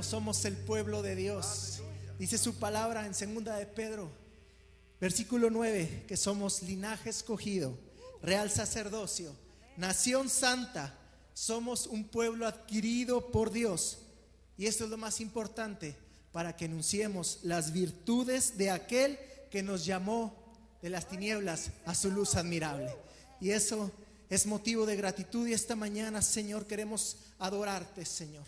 somos el pueblo de Dios. Dice su palabra en 2 de Pedro, versículo 9, que somos linaje escogido, real sacerdocio, nación santa. Somos un pueblo adquirido por Dios. Y esto es lo más importante, para que anunciemos las virtudes de aquel que nos llamó de las tinieblas a su luz admirable. Y eso es motivo de gratitud. Y esta mañana, Señor, queremos adorarte, Señor.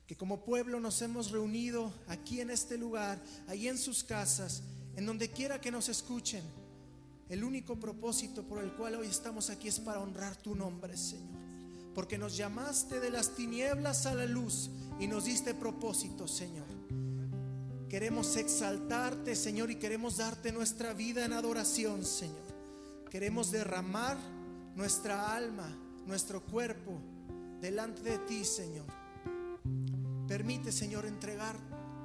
Que como pueblo nos hemos reunido aquí en este lugar, ahí en sus casas, en donde quiera que nos escuchen. El único propósito por el cual hoy estamos aquí es para honrar tu nombre, Señor. Porque nos llamaste de las tinieblas a la luz y nos diste propósito, Señor. Queremos exaltarte, Señor, y queremos darte nuestra vida en adoración, Señor. Queremos derramar nuestra alma, nuestro cuerpo delante de ti, Señor. Permite, Señor, entregar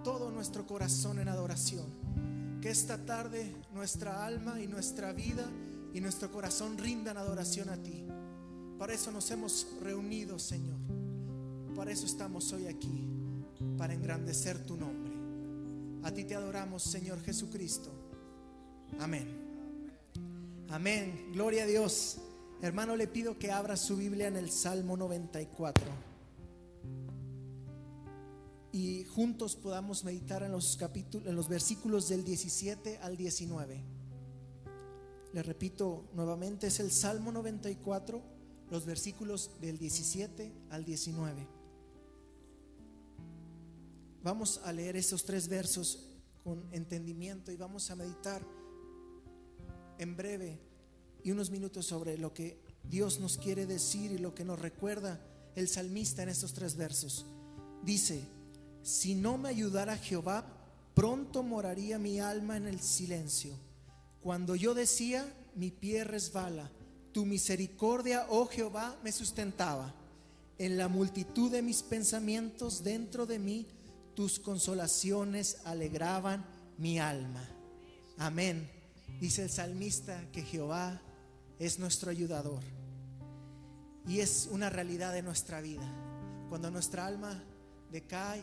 todo nuestro corazón en adoración. Que esta tarde nuestra alma y nuestra vida y nuestro corazón rindan adoración a ti. Para eso nos hemos reunido, Señor. Para eso estamos hoy aquí, para engrandecer tu nombre. A ti te adoramos, Señor Jesucristo. Amén. Amén. Gloria a Dios. Hermano, le pido que abra su Biblia en el Salmo 94 y juntos podamos meditar en los versículos del 17 al 19. Le repito nuevamente, es el Salmo 94, los versículos del 17 al 19. Vamos a leer esos 3 versos con entendimiento y vamos a meditar en breve y unos minutos sobre lo que Dios nos quiere decir y lo que nos recuerda el salmista en estos 3 versos. Dice: si no me ayudara Jehová, pronto moraría mi alma en el silencio. Cuando yo decía, mi pie resbala, tu misericordia, oh Jehová, me sustentaba. En la multitud de mis pensamientos dentro de mí, tus consolaciones alegraban mi alma. Amén. Dice el salmista que Jehová es nuestro ayudador. Y es una realidad de nuestra vida. Cuando nuestra alma decae,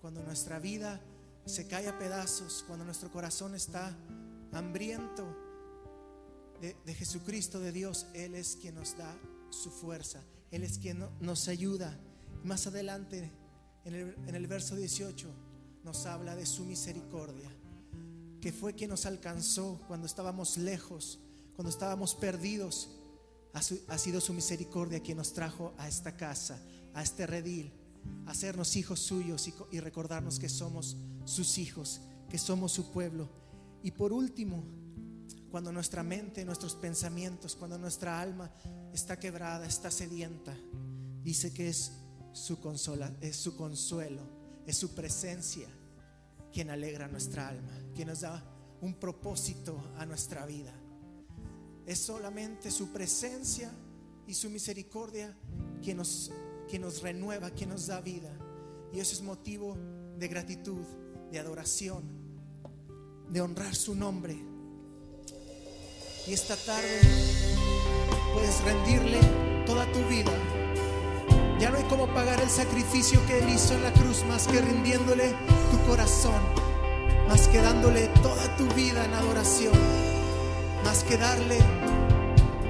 cuando nuestra vida se cae a pedazos, cuando nuestro corazón está hambriento de Jesucristo, de Dios, Él es quien nos da su fuerza. Él es quien nos ayuda. Más adelante en el verso 18 nos habla de su misericordia, que fue quien nos alcanzó cuando estábamos lejos, cuando estábamos perdidos. Ha sido su misericordia quien nos trajo a esta casa, a este redil, a hacernos hijos suyos y recordarnos que somos sus hijos, que somos su pueblo. Y por último, cuando nuestra mente, nuestros pensamientos, cuando nuestra alma está quebrada, está sedienta, dice que es su consuelo, es su presencia quien alegra nuestra alma, quien nos da un propósito a nuestra vida. Es solamente su presencia y su misericordia quien nos renueva, quien nos da vida. Y eso es motivo de gratitud, de adoración, de honrar su nombre. Y esta tarde puedes rendirle toda tu vida. Ya no hay cómo pagar el sacrificio que Él hizo en la cruz, más que rindiéndole tu corazón, más que dándole toda tu vida en adoración, más que darle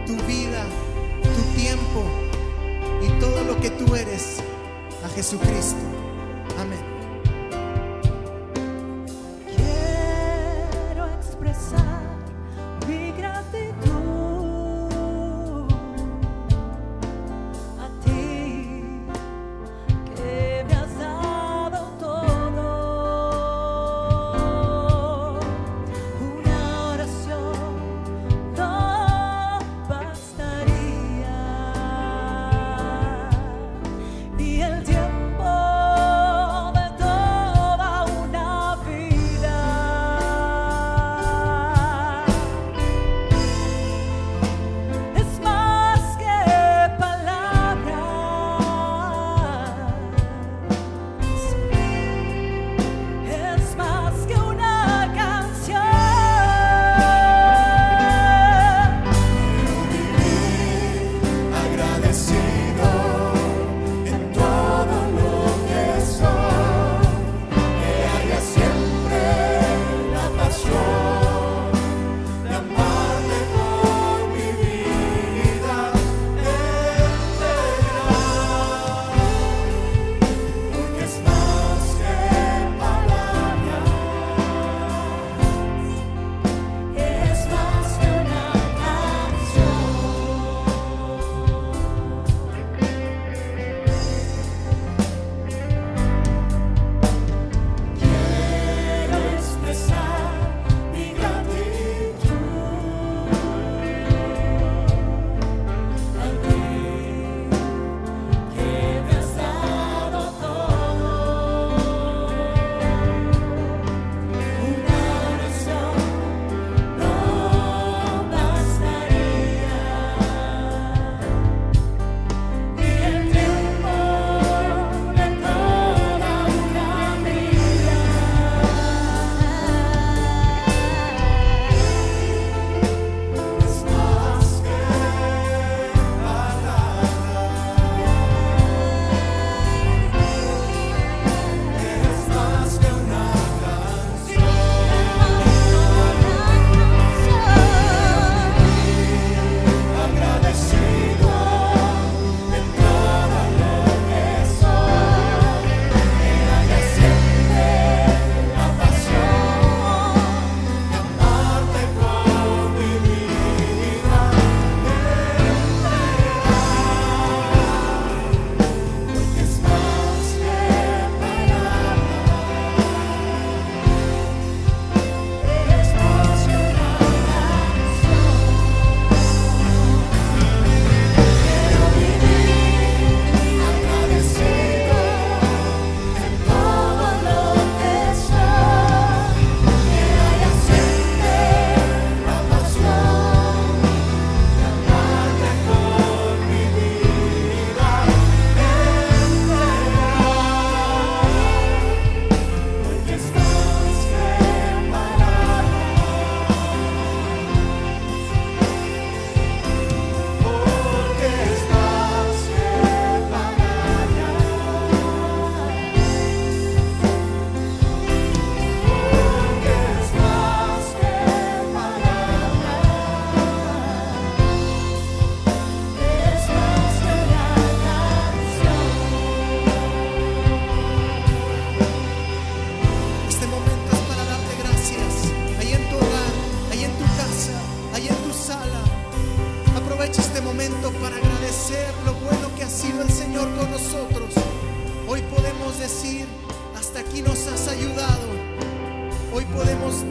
tu vida, tu tiempo y todo lo que tú eres a Jesucristo. Amén. Quiero expresar mi gratitud a ti, que me has dado todo. Una oración no bastaría, y el tiempo de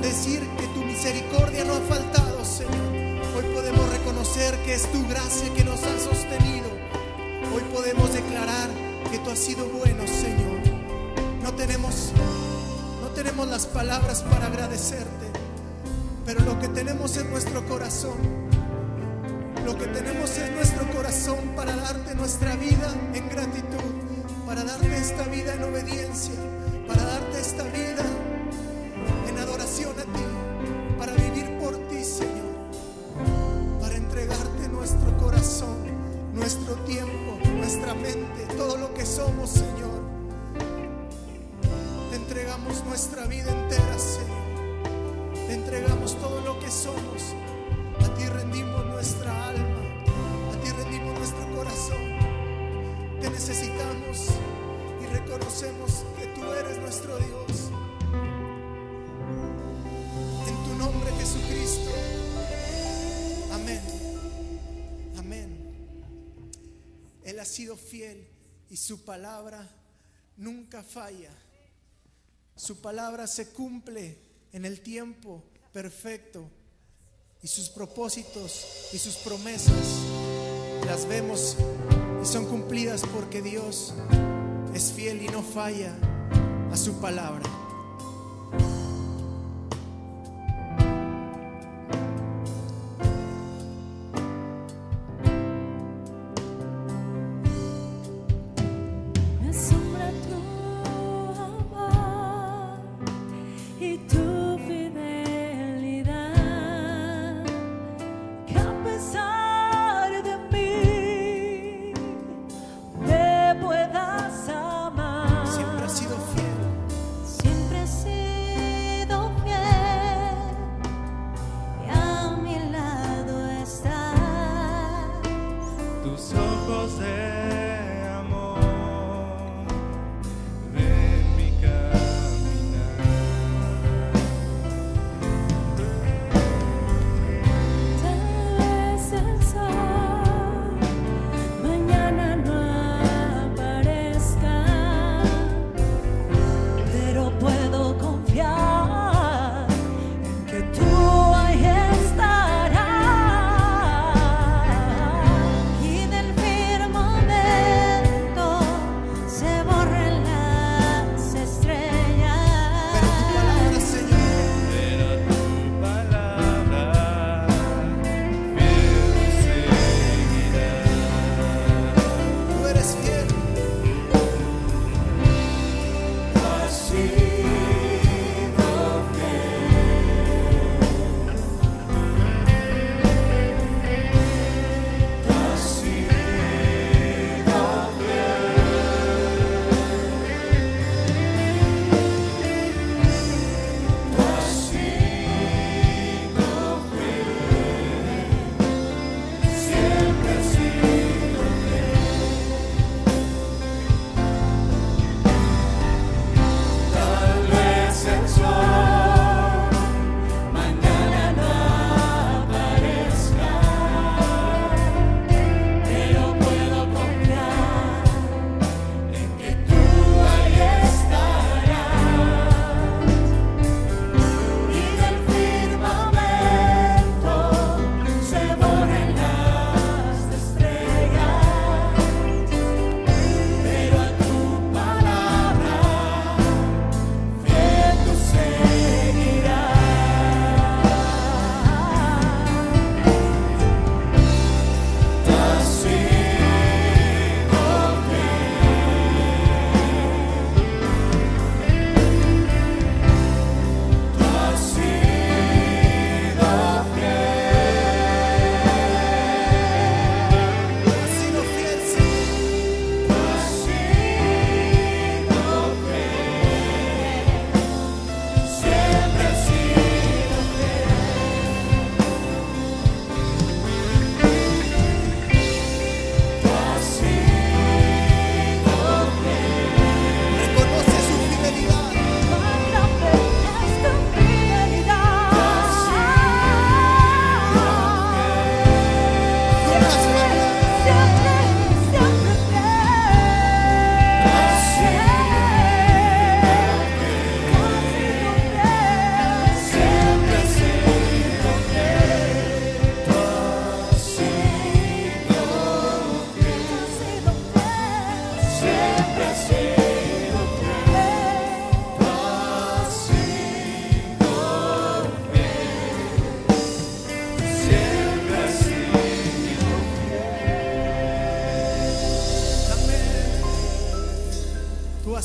decir que tu misericordia no ha faltado, Señor. Hoy podemos reconocer que es tu gracia que nos ha sostenido. Hoy podemos declarar que tú has sido bueno, Señor. No tenemos las palabras para agradecerte, pero lo que tenemos en nuestro corazón, lo que tenemos en nuestro corazón para darte nuestra vida en gratitud, para darte esta vida en obediencia, para darte esta vida en adoración a ti, para vivir por ti, Señor, para entregarte nuestro corazón, nuestro tiempo, nuestra mente, todo lo que somos, Señor. Te entregamos nuestra vida entera, Señor. Te entregamos todo lo que somos. A ti rendimos nuestra alma, a ti rendimos nuestro corazón. Te necesitamos y reconocemos que tú eres nuestro Dios. En tu nombre, Jesucristo. Amén. Amén. Él ha sido fiel y su palabra nunca falla. Su palabra se cumple en el tiempo perfecto y sus propósitos y sus promesas las vemos y son cumplidas porque Dios es fiel y no falla a su palabra. Me asombra tu amor y tu fidelidad, que a pesar de mí me puedas amar. Siempre ha sido fiel. Siempre has sido fiel y a mi lado estás. Tus ojos de amor ven mi caminar.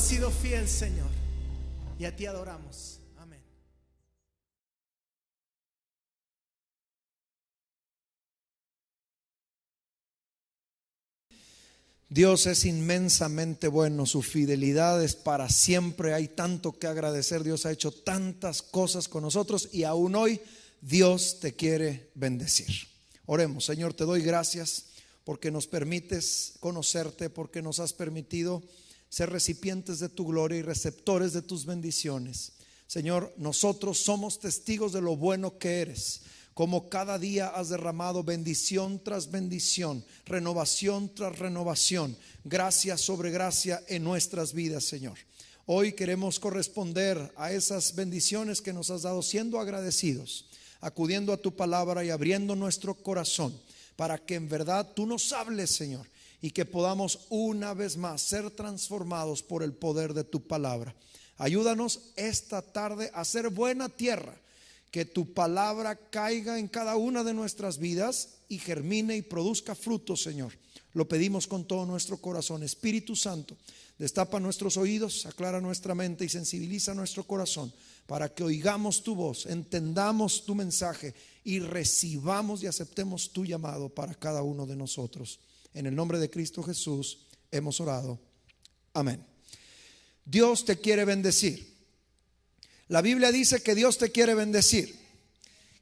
sido fiel, Señor, y a ti adoramos. Amén. Dios es inmensamente bueno, su fidelidad es para siempre. Hay tanto que agradecer. Dios ha hecho tantas cosas con nosotros y aún hoy Dios te quiere bendecir. Oremos. Señor, te doy gracias porque nos permites conocerte, porque nos has permitido ser recipientes de tu gloria y receptores de tus bendiciones. Señor, nosotros somos testigos de lo bueno que eres, como cada día has derramado bendición tras bendición, renovación tras renovación, gracia sobre gracia en nuestras vidas, Señor. Hoy queremos corresponder a esas bendiciones que nos has dado, siendo agradecidos, acudiendo a tu palabra y abriendo nuestro corazón para que en verdad tú nos hables, Señor, y que podamos una vez más ser transformados por el poder de tu palabra. Ayúdanos esta tarde a ser buena tierra, que tu palabra caiga en cada una de nuestras vidas y germine y produzca frutos, Señor. Lo pedimos con todo nuestro corazón. Espíritu Santo, destapa nuestros oídos, aclara nuestra mente y sensibiliza nuestro corazón para que oigamos tu voz, entendamos tu mensaje y recibamos y aceptemos tu llamado para cada uno de nosotros. En el nombre de Cristo Jesús hemos orado. Amén. Dios te quiere bendecir. La Biblia dice que Dios te quiere bendecir.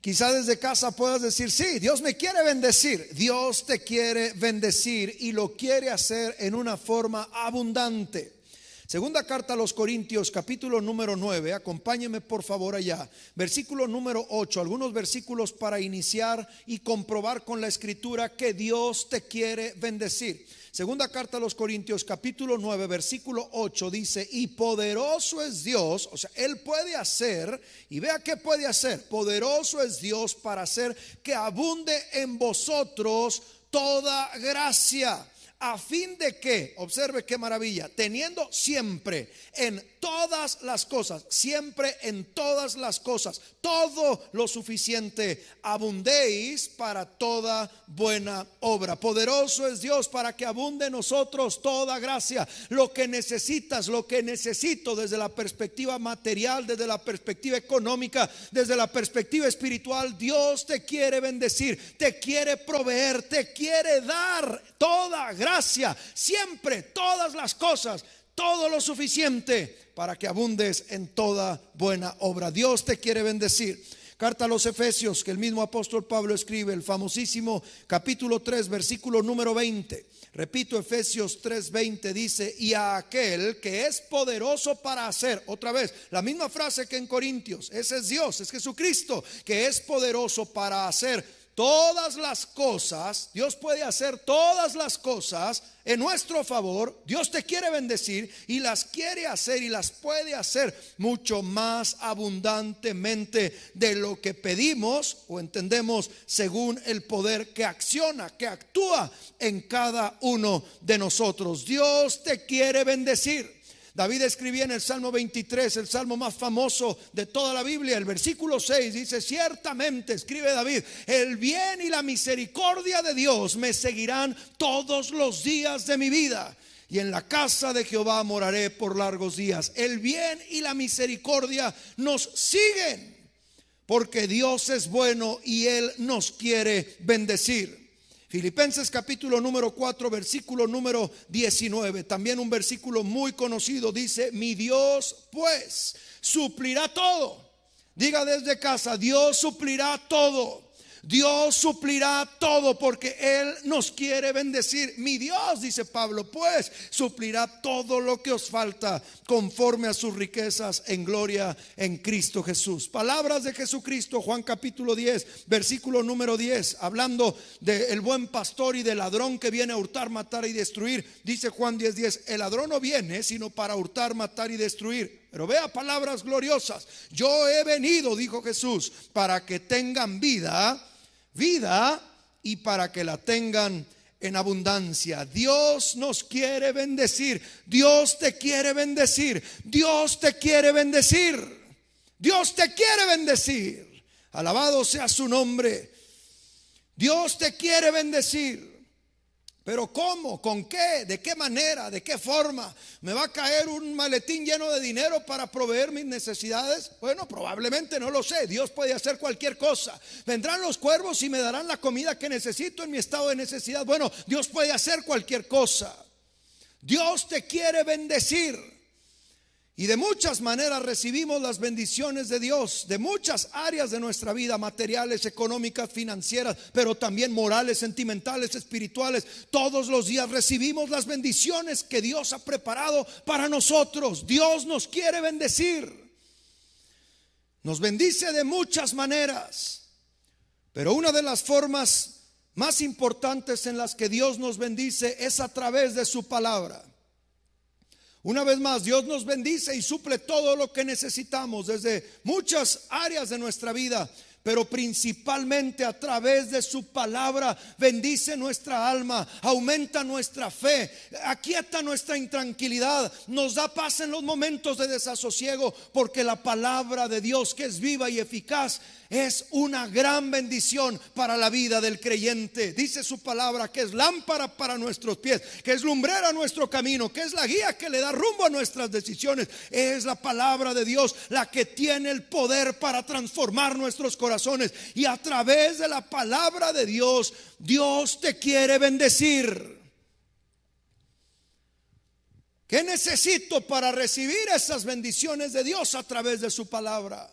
Quizá desde casa puedas decir: sí, Dios me quiere bendecir. Dios te quiere bendecir y lo quiere hacer en una forma abundante. Segunda carta a los Corintios, capítulo número 9. Acompáñeme por favor allá. Versículo número 8. Algunos versículos para iniciar y comprobar con la escritura que Dios te quiere bendecir. Segunda carta a los Corintios, capítulo 9, versículo 8 dice: y poderoso es Dios, o sea, Él puede hacer, y vea qué puede hacer. Poderoso es Dios para hacer que abunde en vosotros toda gracia, a fin de que, observe qué maravilla, teniendo siempre en todas las cosas, siempre en todas las cosas, todo lo suficiente, abundéis para toda buena obra. Poderoso es Dios para que abunde en nosotros toda gracia. Lo que necesitas, lo que necesito desde la perspectiva material, desde la perspectiva económica, desde la perspectiva espiritual, Dios te quiere bendecir, te quiere proveer, te quiere dar toda gracia, siempre, todas las cosas, todo lo suficiente para que abundes en toda buena obra. Dios te quiere bendecir. Carta a los Efesios, que el mismo apóstol Pablo escribe, el famosísimo capítulo 3, versículo número 20. Repito, Efesios 3:20 dice: y a aquel que es poderoso para hacer, otra vez, la misma frase que en Corintios, ese es Dios, es Jesucristo, que es poderoso para hacer todas las cosas. Dios puede hacer todas las cosas en nuestro favor. Dios te quiere bendecir y las quiere hacer y las puede hacer mucho más abundantemente de lo que pedimos o entendemos, según el poder que acciona, que actúa en cada uno de nosotros. Dios te quiere bendecir. David escribía en el Salmo 23, el salmo más famoso de toda la Biblia, el versículo 6 dice: ciertamente, escribe David, el bien y la misericordia de Dios me seguirán todos los días de mi vida, y en la casa de Jehová moraré por largos días. El bien y la misericordia nos siguen porque Dios es bueno y Él nos quiere bendecir. Filipenses capítulo número 4, versículo número 19, también un versículo muy conocido, dice: mi Dios pues suplirá todo. Diga desde casa: Dios suplirá todo. Dios suplirá todo porque Él nos quiere bendecir. Mi Dios, dice Pablo, pues suplirá todo lo que os falta conforme a sus riquezas en gloria en Cristo Jesús. Palabras de Jesucristo, Juan capítulo 10, versículo número 10, hablando del buen pastor y del ladrón que viene a hurtar, matar y destruir. Dice Juan 10:10: el ladrón no viene sino para hurtar, matar y destruir. Pero vea palabras gloriosas: yo he venido, dijo Jesús, para que tengan vida y para que la tengan en abundancia. Dios nos quiere bendecir. Dios te quiere bendecir. Dios te quiere bendecir. Dios te quiere bendecir. Alabado sea su nombre. Dios te quiere bendecir. Pero ¿cómo? ¿Con qué? ¿De qué manera? ¿De qué forma? ¿Me va a caer un maletín lleno de dinero para proveer mis necesidades? Bueno, probablemente, no lo sé. Dios puede hacer cualquier cosa. ¿Vendrán los cuervos y me darán la comida que necesito en mi estado de necesidad? Bueno, Dios puede hacer cualquier cosa. Dios te quiere bendecir. Y de muchas maneras recibimos las bendiciones de Dios, de muchas áreas de nuestra vida, materiales, económicas, financieras, pero también morales, sentimentales, espirituales. Todos los días recibimos las bendiciones que Dios ha preparado para nosotros. Dios nos quiere bendecir. Nos bendice de muchas maneras, pero una de las formas más importantes en las que Dios nos bendice es a través de su palabra. Una vez más, Dios nos bendice y suple todo lo que necesitamos desde muchas áreas de nuestra vida, pero principalmente a través de su palabra. Bendice nuestra alma, aumenta nuestra fe, aquieta nuestra intranquilidad, nos da paz en los momentos de desasosiego, porque la palabra de Dios, que es viva y eficaz, es una gran bendición para la vida del creyente. Dice su palabra que es lámpara para nuestros pies, que es lumbrera a nuestro camino, que es la guía que le da rumbo a nuestras decisiones. Es la palabra de Dios la que tiene el poder para transformar nuestros corazones. Y a través de la palabra de Dios, Dios te quiere bendecir. ¿Qué necesito para recibir esas bendiciones de Dios a través de su palabra?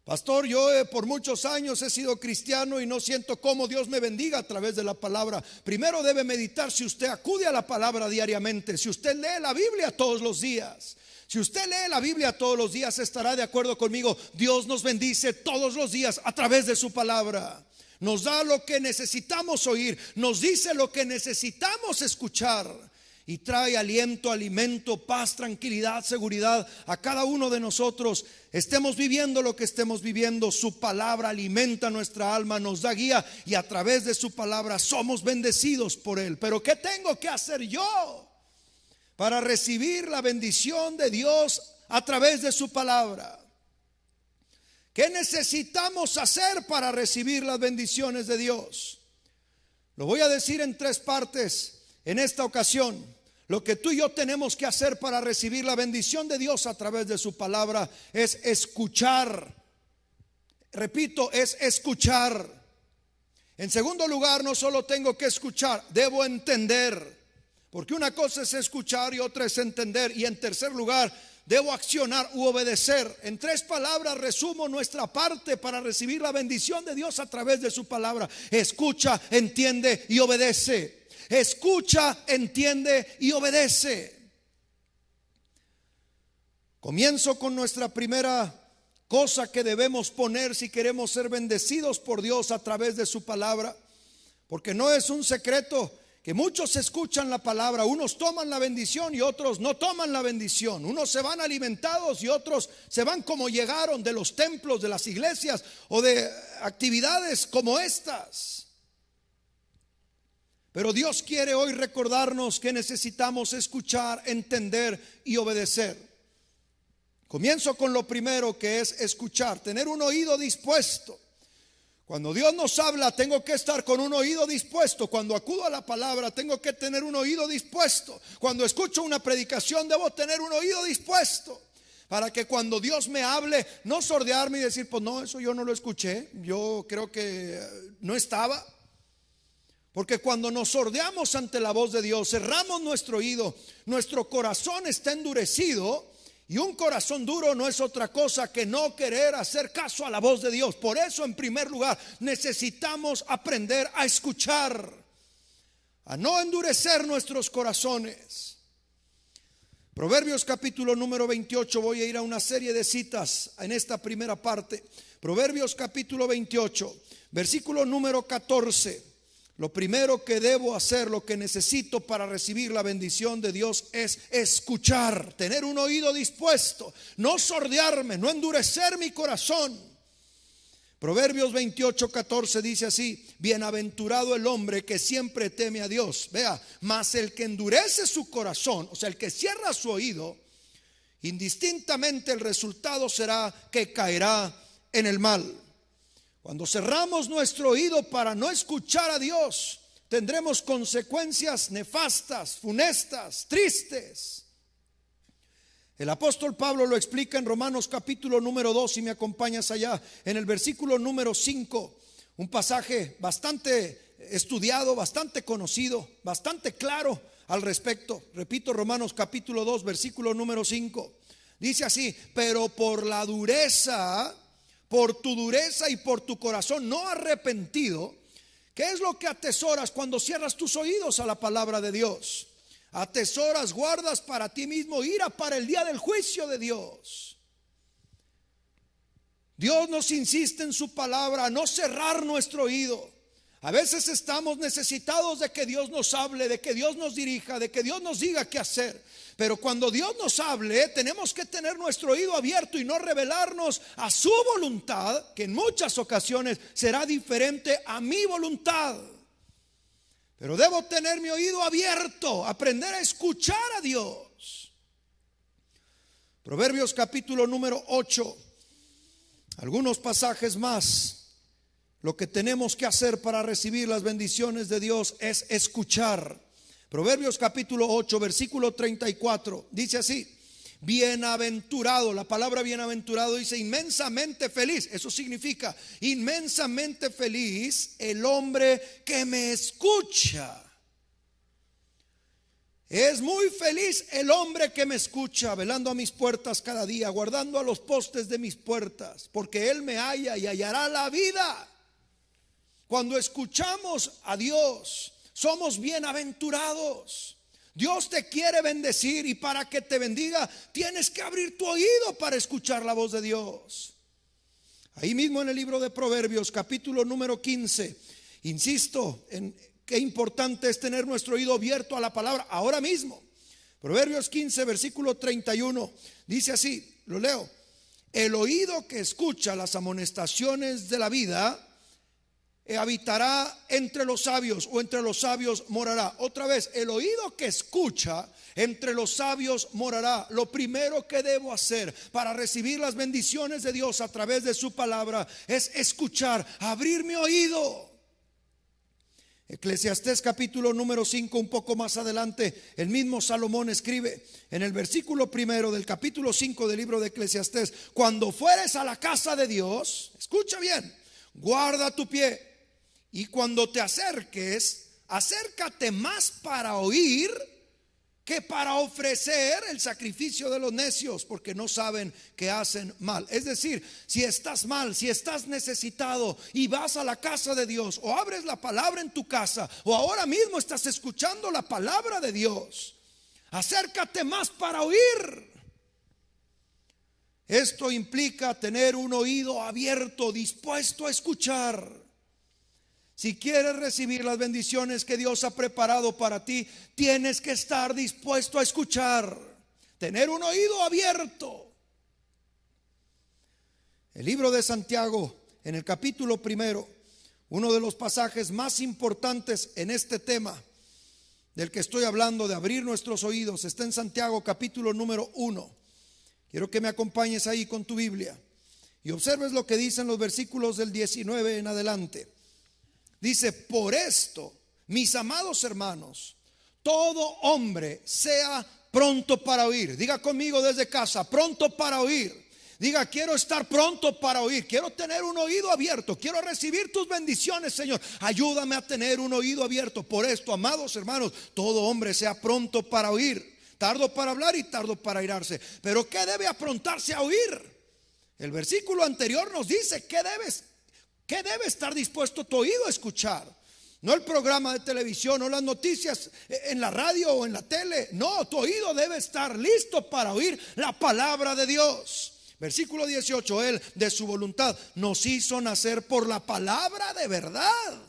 Pastor, yo por muchos años he sido cristiano y no siento cómo Dios me bendiga a través de la palabra. Primero debe meditar si usted acude a la palabra diariamente, si usted lee la Biblia todos los días. Si usted lee la Biblia todos los días, estará de acuerdo conmigo. Dios nos bendice todos los días a través de su palabra. Nos da lo que necesitamos oír, nos dice lo que necesitamos escuchar. Y trae aliento, alimento, paz, tranquilidad, seguridad a cada uno de nosotros. Estemos viviendo lo que estemos viviendo, su palabra alimenta nuestra alma, nos da guía, y a través de su palabra somos bendecidos por él. Pero ¿qué tengo que hacer yo para recibir la bendición de Dios a través de su palabra? ¿Qué necesitamos hacer para recibir las bendiciones de Dios? Lo voy a decir en 3 partes en esta ocasión. Lo que tú y yo tenemos que hacer para recibir la bendición de Dios a través de su palabra es escuchar. Repito, es escuchar. En segundo lugar, no solo tengo que escuchar, debo entender. Porque una cosa es escuchar y otra es entender. Y en tercer lugar, debo accionar u obedecer. En 3 palabras resumo nuestra parte para recibir la bendición de Dios a través de su palabra. Escucha, entiende y obedece. Escucha, entiende y obedece. Comienzo con nuestra primera cosa que debemos poner si queremos ser bendecidos por Dios a través de su palabra. Porque no es un secreto que muchos escuchan la palabra, unos toman la bendición y otros no toman la bendición. Unos se van alimentados y otros se van como llegaron, de los templos, de las iglesias o de actividades como estas. Pero Dios quiere hoy recordarnos que necesitamos escuchar, entender y obedecer. Comienzo con lo primero, que es escuchar, tener un oído dispuesto. Cuando Dios nos habla, tengo que estar con un oído dispuesto. Cuando acudo a la palabra, tengo que tener un oído dispuesto. Cuando escucho una predicación, debo tener un oído dispuesto, para que cuando Dios me hable, no sordearme y decir, pues no, eso yo no lo escuché, yo creo que no estaba. Porque cuando nos sordeamos ante la voz de Dios, cerramos nuestro oído, nuestro corazón está endurecido. Y un corazón duro no es otra cosa que no querer hacer caso a la voz de Dios. Por eso, en primer lugar, necesitamos aprender a escuchar, a no endurecer nuestros corazones. Proverbios capítulo número 28, voy a ir a una serie de citas en esta primera parte. Proverbios capítulo 28, versículo número 14. Lo primero que debo hacer, lo que necesito para recibir la bendición de Dios es escuchar, tener un oído dispuesto, no sordearme, no endurecer mi corazón. Proverbios 28:14 dice así: bienaventurado el hombre que siempre teme a Dios. Vea, mas el que endurece su corazón, o sea, el que cierra su oído, indistintamente el resultado será que caerá en el mal. Cuando cerramos nuestro oído para no escuchar a Dios, tendremos consecuencias nefastas, funestas, tristes. El apóstol Pablo lo explica en Romanos capítulo número 2, si me acompañas allá, en el versículo número 5, un pasaje bastante estudiado, bastante conocido, bastante claro al respecto. Repito, Romanos capítulo 2, versículo número 5. Dice así: pero por la dureza, por tu dureza y por tu corazón no arrepentido, ¿qué es lo que atesoras cuando cierras tus oídos a la palabra de Dios? Atesoras, guardas para ti mismo ira para el día del juicio de Dios. Dios nos insiste en su palabra a no cerrar nuestro oído. A veces estamos necesitados de que Dios nos hable, de que Dios nos dirija, de que Dios nos diga qué hacer. Pero cuando Dios nos hable, tenemos que tener nuestro oído abierto y no rebelarnos a su voluntad, que en muchas ocasiones será diferente a mi voluntad. Pero debo tener mi oído abierto, aprender a escuchar a Dios. Proverbios capítulo número 8, algunos pasajes más. Lo que tenemos que hacer para recibir las bendiciones de Dios es escuchar. Proverbios capítulo 8, versículo 34, dice así: bienaventurado, la palabra bienaventurado dice inmensamente feliz. Eso significa inmensamente feliz el hombre que me escucha. Es muy feliz el hombre que me escucha, velando a mis puertas cada día, guardando a los postes de mis puertas, porque él me halla y hallará la vida. Cuando escuchamos a Dios, somos bienaventurados. Dios te quiere bendecir, y para que te bendiga tienes que abrir tu oído para escuchar la voz de Dios. Ahí mismo en el libro de Proverbios capítulo número 15, insisto en qué importante es tener nuestro oído abierto a la palabra ahora mismo. Proverbios 15 versículo 31 dice así, lo leo: el oído que escucha las amonestaciones de la vida habitará entre los sabios, o entre los sabios morará. Otra vez, el oído que escucha entre los sabios morará. Lo primero que debo hacer para recibir las bendiciones de Dios a través de su palabra es escuchar, abrir mi oído. Eclesiastés capítulo número 5, un poco más adelante, el mismo Salomón escribe en el versículo primero del capítulo 5 del libro de Eclesiastés: cuando fueres a la casa de Dios, escucha bien, guarda tu pie, y cuando te acerques, acércate más para oír que para ofrecer el sacrificio de los necios, porque no saben que hacen mal. Es decir, si estás mal, si estás necesitado y vas a la casa de Dios, o abres la palabra en tu casa, o ahora mismo estás escuchando la palabra de Dios, acércate más para oír. Esto implica tener un oído abierto, dispuesto a escuchar. Si quieres recibir las bendiciones que Dios ha preparado para ti, tienes que estar dispuesto a escuchar, tener un oído abierto. El libro de Santiago, en el capítulo primero, uno de los pasajes más importantes en este tema del que estoy hablando, de abrir nuestros oídos, está en Santiago capítulo número 1. Quiero que me acompañes ahí con tu Biblia y observes lo que dicen los versículos del 19 en adelante. Dice: por esto, mis amados hermanos, todo hombre sea pronto para oír. Diga conmigo desde casa: pronto para oír. Diga: quiero estar pronto para oír, quiero tener un oído abierto, quiero recibir tus bendiciones, Señor. Ayúdame a tener un oído abierto. Por esto, amados hermanos, todo hombre sea pronto para oír, tardo para hablar y tardo para airarse. Pero ¿qué debe aprontarse a oír? El versículo anterior nos dice ¿qué debe estar dispuesto tu oído a escuchar? No el programa de televisión, no las noticias en la radio o en la tele. No, tu oído debe estar listo para oír la palabra de Dios. Versículo 18: Él de su voluntad nos hizo nacer por la palabra de verdad.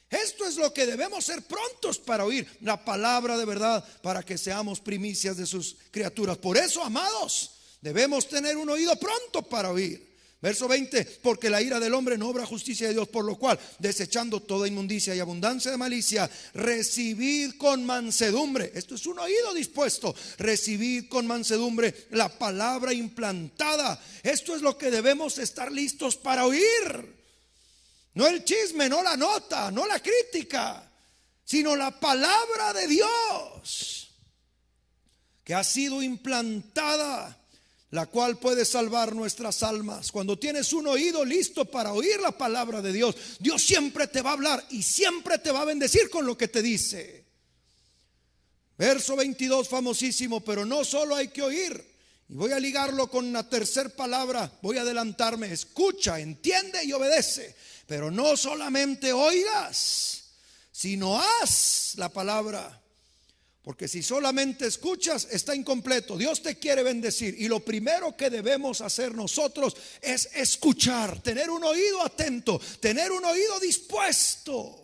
Esto es lo que debemos ser prontos para oír, la palabra de verdad, para que seamos primicias de sus criaturas. Por eso, amados, debemos tener un oído pronto para oír. Verso 20: porque la ira del hombre no obra justicia de Dios, por lo cual, desechando toda inmundicia y abundancia de malicia, recibid con mansedumbre. Esto es un oído dispuesto. Recibid con mansedumbre la palabra implantada. Esto es lo que debemos estar listos para oír. No el chisme, no la nota, no la crítica. sino la palabra de Dios que ha sido implantada, la cual puede salvar nuestras almas. Cuando tienes un oído listo para oír la palabra de Dios, Dios siempre te va a hablar y siempre te va a bendecir con lo que te dice. Verso 22, famosísimo, pero no solo hay que oír. Y voy a ligarlo con una tercera palabra, voy a adelantarme. Escucha, entiende y obedece. Pero no solamente oigas, sino haz la palabra. Porque si solamente escuchas, está incompleto. Dios te quiere bendecir y lo primero que debemos hacer nosotros es escuchar, tener un oído atento, tener un oído dispuesto.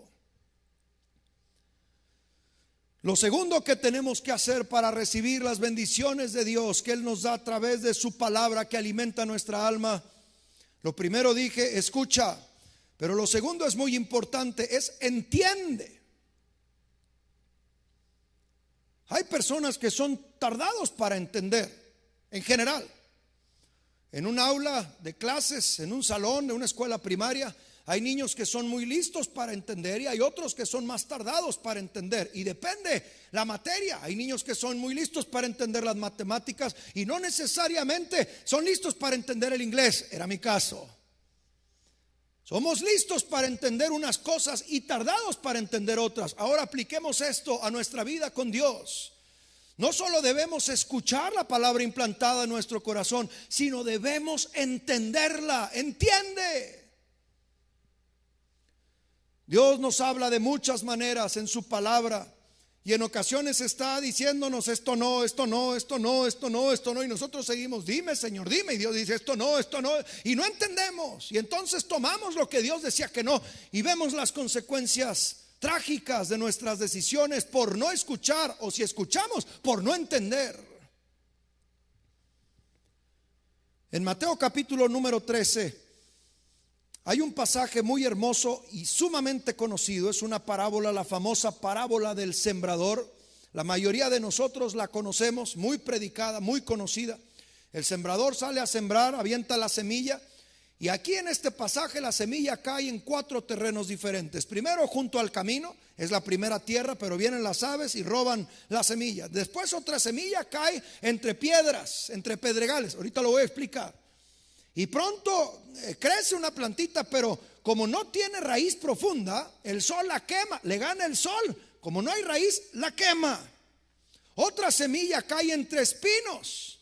Lo segundo que tenemos que hacer para recibir las bendiciones de Dios que Él nos da a través de su palabra que alimenta nuestra alma. Lo primero dije, escucha, pero lo segundo es muy importante, es entiende. Hay personas que son tardados para entender, en general. En un aula de clases, en un salón de una escuela primaria, hay niños que son muy listos para entender y hay otros que son más tardados para entender. Y depende la materia. Hay niños que son muy listos para entender las matemáticas y no necesariamente son listos para entender el inglés. Era mi caso. Somos listos para entender unas cosas y tardados para entender otras. Ahora apliquemos esto a nuestra vida con Dios. No solo debemos escuchar la palabra implantada en nuestro corazón, sino debemos entenderla. Entiende. Dios nos habla de muchas maneras en su palabra. Y en ocasiones está diciéndonos esto no, esto no, esto no, esto no, esto no. Y nosotros seguimos, dime Señor, dime. Y Dios dice esto no. Y no entendemos. Y entonces tomamos lo que Dios decía que no. Y vemos las consecuencias trágicas de nuestras decisiones por no escuchar. O si escuchamos, por no entender. En Mateo capítulo número 13. Hay un pasaje muy hermoso y sumamente conocido. Es una parábola, la famosa parábola del sembrador. La mayoría de nosotros la conocemos, muy predicada, muy conocida. El sembrador sale a sembrar, avienta la semilla. Y aquí en este pasaje la semilla cae en 4 terrenos diferentes. Primero junto al camino, es la primera tierra, pero vienen las aves y roban la semilla. Después otra semilla cae entre piedras, entre pedregales. Ahorita lo voy a explicar. Y pronto crece una plantita, pero como no tiene raíz profunda, el sol la quema, le gana el sol. Como no hay raíz, la quema. Otra semilla cae entre espinos.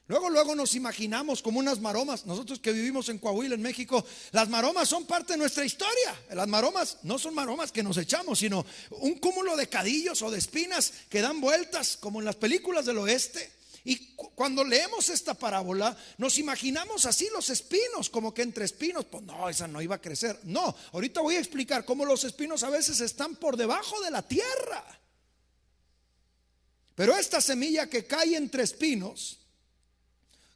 Luego nos imaginamos como unas maromas. Nosotros que vivimos en Coahuila, en México, las maromas son parte de nuestra historia. Las maromas no son maromas que nos echamos, sino un cúmulo de cadillos o de espinas que dan vueltas como en las películas del oeste. Y cuando leemos esta parábola nos imaginamos así los espinos, como que entre espinos, pues no, esa no iba a crecer. No, ahorita voy a explicar cómo los espinos a veces están por debajo de la tierra. Pero esta semilla que cae entre espinos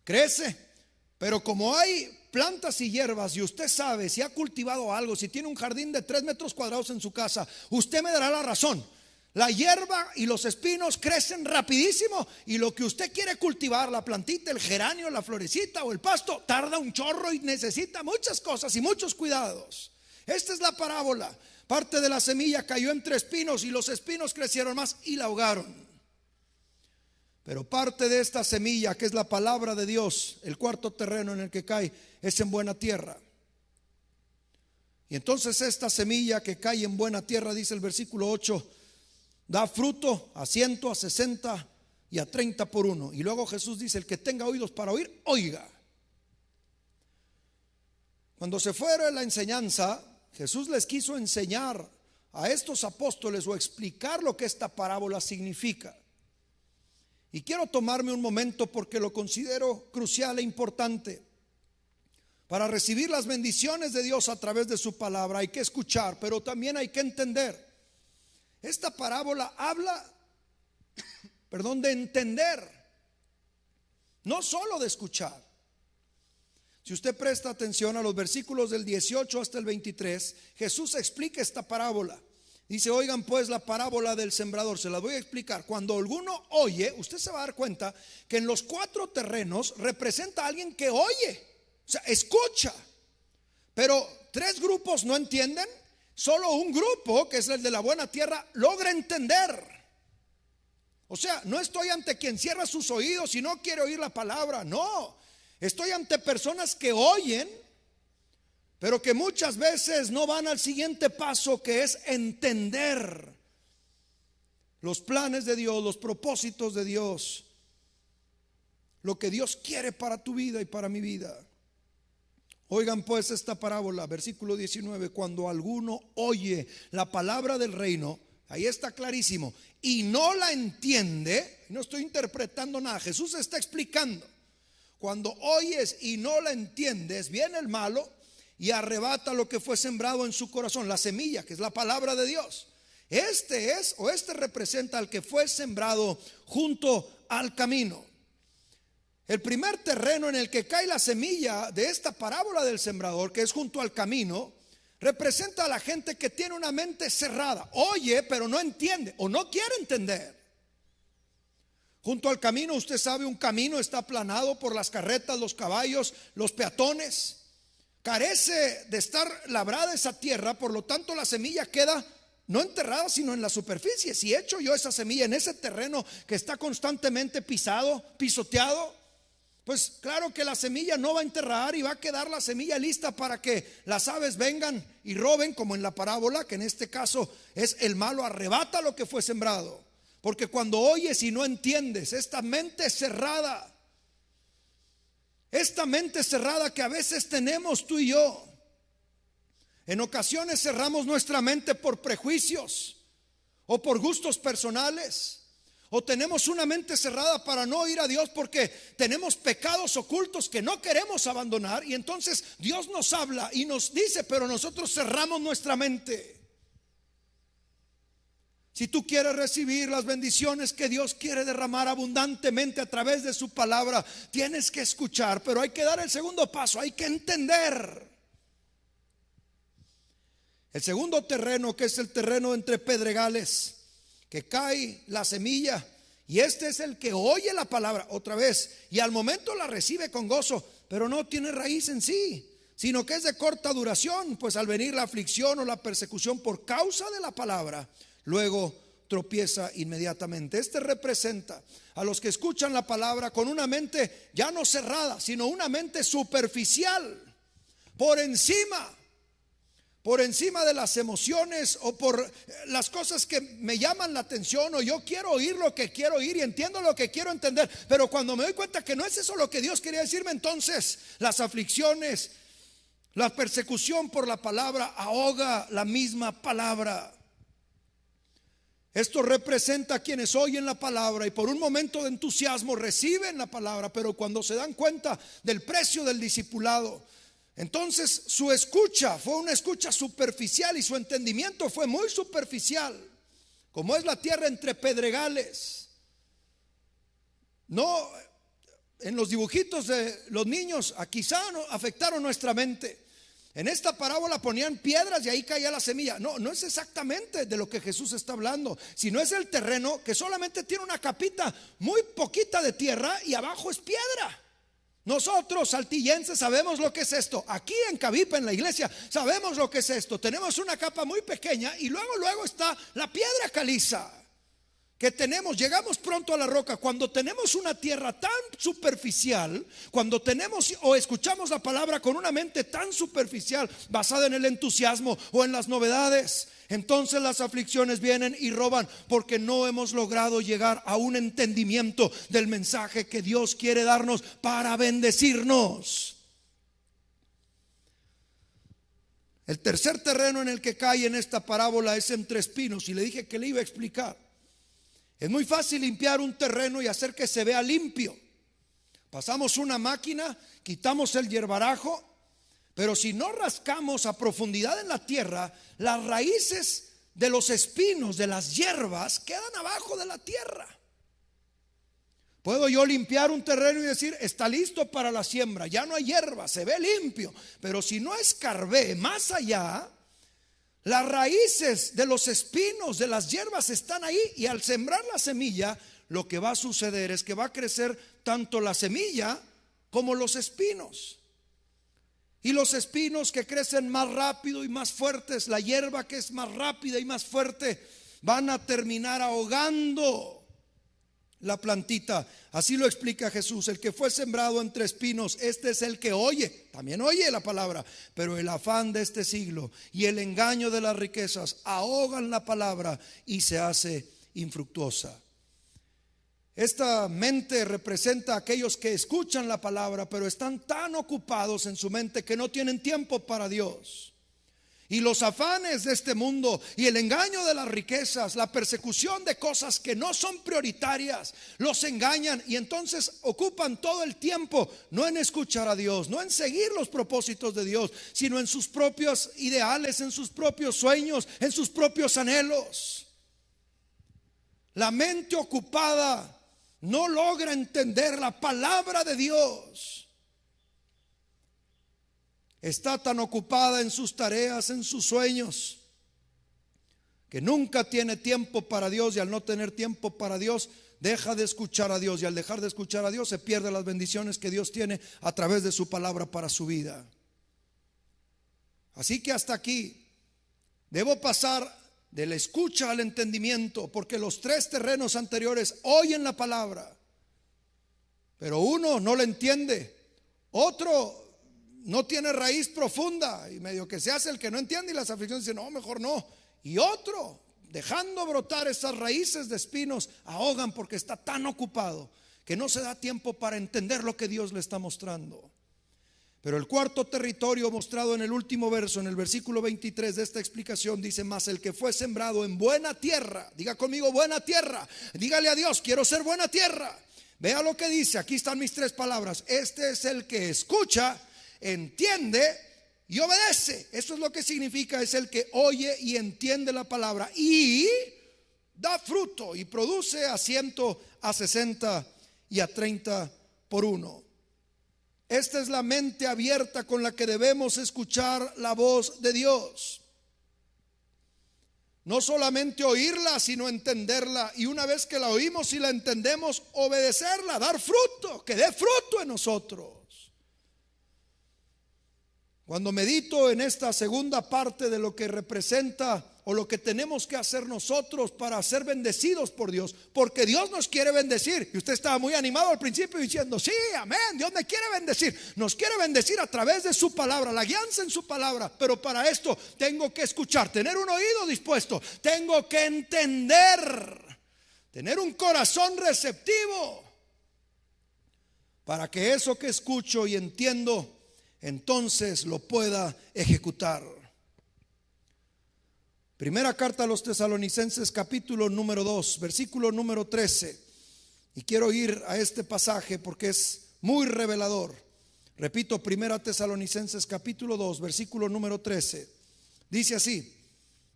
crece, pero como hay plantas y hierbas, y usted sabe, si ha cultivado algo, si tiene un jardín de 3 metros cuadrados en su casa, usted me dará la razón. La hierba y los espinos crecen rapidísimo y lo que usted quiere cultivar, la plantita, el geranio, la florecita o el pasto, tarda un chorro y necesita muchas cosas y muchos cuidados. Esta es la parábola. Parte de la semilla cayó entre espinos y los espinos crecieron más y la ahogaron. Pero parte de esta semilla, que es la palabra de Dios, el cuarto terreno en el que cae, es en buena tierra. Y entonces esta semilla que cae en buena tierra, dice el versículo 8, da fruto a 100, a 60 y a 30 por uno. Y luego Jesús dice, el que tenga oídos para oír, oiga. Cuando se fuera la enseñanza, Jesús les quiso enseñar a estos apóstoles o explicar lo que esta parábola significa. Y quiero tomarme un momento porque lo considero crucial e importante. Para recibir las bendiciones de Dios a través de su palabra hay que escuchar, pero también hay que entender. Esta parábola habla, de entender, no solo de escuchar. Si usted presta atención a los versículos del 18 hasta el 23, Jesús explica esta parábola. Dice, oigan pues la parábola del sembrador. Se la voy a explicar. Cuando alguno oye, usted se va a dar cuenta que en los 4 terrenos representa a alguien que oye, o sea, escucha. Pero 3 grupos no entienden, solo un grupo, que es el de la buena tierra, logra entender. O sea, no estoy ante quien cierra sus oídos y no quiere oír la palabra. No, estoy ante personas que oyen, pero que muchas veces no van al siguiente paso, que es entender los planes de Dios, los propósitos de Dios, lo que Dios quiere para tu vida y para mi vida. Oigan pues esta parábola, versículo 19: cuando alguno oye la palabra del reino, ahí está clarísimo, y no la entiende, no estoy interpretando nada, Jesús está explicando. Cuando oyes y no la entiendes, viene el malo y arrebata lo que fue sembrado en su corazón, la semilla, que es la palabra de Dios. Este representa al que fue sembrado junto al camino. El primer terreno en el que cae la semilla de esta parábola del sembrador, que es junto al camino, representa a la gente que tiene una mente cerrada. Oye, pero no entiende o no quiere entender. Junto al camino, usted sabe, un camino está aplanado por las carretas, los caballos, los peatones. Carece de estar labrada esa tierra, por lo tanto la semilla queda no enterrada, sino en la superficie. Si echo yo esa semilla en ese terreno que está constantemente pisoteado, pues claro que la semilla no va a enterrar y va a quedar la semilla lista para que las aves vengan y roben, como en la parábola, que en este caso es el malo arrebata lo que fue sembrado. Porque cuando oyes y no entiendes, esta mente cerrada que a veces tenemos tú y yo, en ocasiones cerramos nuestra mente por prejuicios o por gustos personales. O tenemos una mente cerrada para no oír a Dios porque tenemos pecados ocultos que no queremos abandonar. Y entonces Dios nos habla y nos dice, pero nosotros cerramos nuestra mente. Si tú quieres recibir las bendiciones que Dios quiere derramar abundantemente a través de su palabra, tienes que escuchar, pero hay que dar el segundo paso, hay que entender. El segundo terreno, que es el terreno entre pedregales, que cae la semilla, y este es el que oye la palabra otra vez y al momento la recibe con gozo, pero no tiene raíz en sí, sino que es de corta duración, pues al venir la aflicción o la persecución por causa de la palabra, luego tropieza inmediatamente. Este representa a los que escuchan la palabra con una mente ya no cerrada, sino una mente superficial, por encima de las emociones o por las cosas que me llaman la atención, o yo quiero oír lo que quiero oír y entiendo lo que quiero entender, pero cuando me doy cuenta que no es eso lo que Dios quería decirme, entonces las aflicciones, la persecución por la palabra ahoga la misma palabra. Esto representa a quienes oyen la palabra y por un momento de entusiasmo reciben la palabra, pero cuando se dan cuenta del precio del discipulado, entonces su escucha fue una escucha superficial y su entendimiento fue muy superficial, como es la tierra entre pedregales. No, en los dibujitos de los niños quizá no afectaron nuestra mente. En esta parábola ponían piedras y ahí caía la semilla. No es exactamente de lo que Jesús está hablando, sino es el terreno que solamente tiene una capita muy poquita de tierra y abajo es piedra. Nosotros saltillenses sabemos lo que es esto. Aquí en Cavipa, en la iglesia, sabemos lo que es esto. Tenemos una capa muy pequeña y luego está la piedra caliza que tenemos. Llegamos pronto a la roca. Cuando tenemos una tierra tan superficial, cuando tenemos o escuchamos la palabra con una mente tan superficial, basada en el entusiasmo o en las novedades, entonces las aflicciones vienen y roban, porque no hemos logrado llegar a un entendimiento del mensaje que Dios quiere darnos para bendecirnos. El tercer terreno en el que cae en esta parábola es entre espinos, y le dije que le iba a explicar. Es muy fácil limpiar un terreno y hacer que se vea limpio. Pasamos una máquina, quitamos el hierbarajo, pero si no rascamos a profundidad en la tierra, las raíces de los espinos, de las hierbas, quedan abajo de la tierra. Puedo yo limpiar un terreno y decir, está listo para la siembra, ya no hay hierba, se ve limpio, pero si no escarbé más allá, las raíces de los espinos, de las hierbas están ahí, y al sembrar la semilla, lo que va a suceder es que va a crecer tanto la semilla como los espinos. Y los espinos que crecen más rápido y más fuertes, la hierba que es más rápida y más fuerte, van a terminar ahogando la plantita. Así lo explica Jesús. El que fue sembrado entre espinos, este es el que oye, también oye la palabra, pero el afán de este siglo y el engaño de las riquezas ahogan la palabra y se hace infructuosa. Esta mente representa a aquellos que escuchan la palabra, pero están tan ocupados en su mente que no tienen tiempo para Dios. Y los afanes de este mundo y el engaño de las riquezas, la persecución de cosas que no son prioritarias, los engañan y entonces ocupan todo el tiempo no en escuchar a Dios, no en seguir los propósitos de Dios, sino en sus propios ideales, en sus propios sueños, en sus propios anhelos. La mente ocupada no logra entender la palabra de Dios. Está tan ocupada en sus tareas, en sus sueños, que nunca tiene tiempo para Dios, y al no tener tiempo para Dios, deja de escuchar a Dios, y al dejar de escuchar a Dios se pierde las bendiciones que Dios tiene a través de su palabra para su vida. Así que hasta aquí debo pasar de la escucha al entendimiento, porque los tres terrenos anteriores oyen la palabra, pero uno no la entiende, otro no tiene raíz profunda y medio que se hace el que no entiende, y las aflicciones dicen no, mejor no, y otro dejando brotar esas raíces de espinos ahogan porque está tan ocupado que no se da tiempo para entender lo que Dios le está mostrando. Pero el cuarto territorio mostrado en el último verso, en el versículo 23 de esta explicación, dice: mas el que fue sembrado en buena tierra, diga conmigo buena tierra, dígale a Dios, quiero ser buena tierra. Vea lo que dice, aquí están mis tres palabras: este es el que escucha, entiende y obedece. Eso es lo que significa, es el que oye y entiende la palabra y da fruto y produce a 100, a 60 y a 30 por uno. Esta es la mente abierta con la que debemos escuchar la voz de Dios. No solamente oírla, sino entenderla, y una vez que la oímos y la entendemos, obedecerla, dar fruto, que dé fruto en nosotros. Cuando medito en esta segunda parte de lo que representa o lo que tenemos que hacer nosotros para ser bendecidos por Dios, porque Dios nos quiere bendecir, y usted estaba muy animado al principio diciendo sí, amén, Dios me quiere bendecir, nos quiere bendecir a través de su palabra, la guianza en su palabra, pero para esto tengo que escuchar, tener un oído dispuesto, tengo que entender, tener un corazón receptivo, para que eso que escucho y entiendo entonces lo pueda ejecutar. Primera carta a los Tesalonicenses, capítulo número 2, versículo número 13. Y quiero ir a este pasaje porque es muy revelador. Repito, Primera Tesalonicenses, capítulo 2, versículo número 13. Dice así: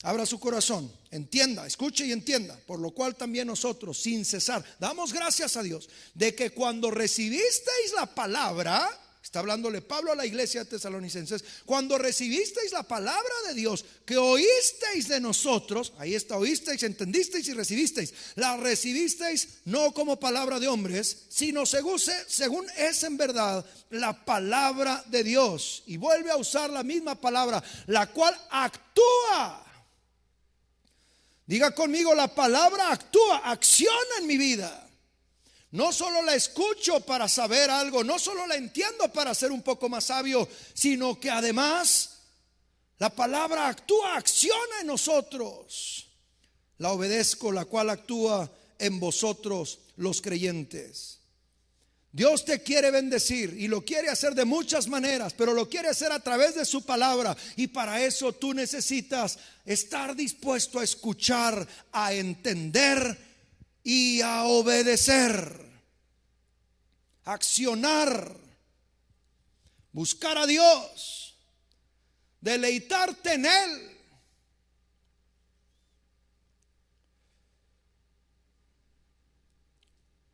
abra su corazón, entienda, escuche y entienda. Por lo cual también nosotros, sin cesar, damos gracias a Dios de que cuando recibisteis la palabra, está hablándole Pablo a la iglesia de Tesalonicenses, cuando recibisteis la palabra de Dios, que oísteis de nosotros, ahí está, oísteis, entendisteis y recibisteis. La recibisteis no como palabra de hombres, sino según es en verdad la palabra de Dios. Y vuelve a usar la misma palabra, la cual actúa. Diga conmigo, la palabra actúa, acciona en mi vida. No solo la escucho para saber algo, no solo la entiendo para ser un poco más sabio, sino que además la palabra actúa, acciona en nosotros. La obedezco, la cual actúa en vosotros los creyentes. Dios te quiere bendecir y lo quiere hacer de muchas maneras, pero lo quiere hacer a través de su palabra, y para eso tú necesitas estar dispuesto a escuchar, a entender y a obedecer, accionar, buscar a Dios, deleitarte en Él.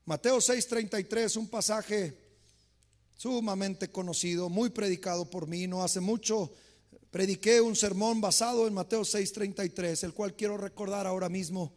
Mateo 6:33, un pasaje sumamente conocido, muy predicado por mí. No hace mucho prediqué un sermón basado en Mateo 6:33, el cual quiero recordar ahora mismo.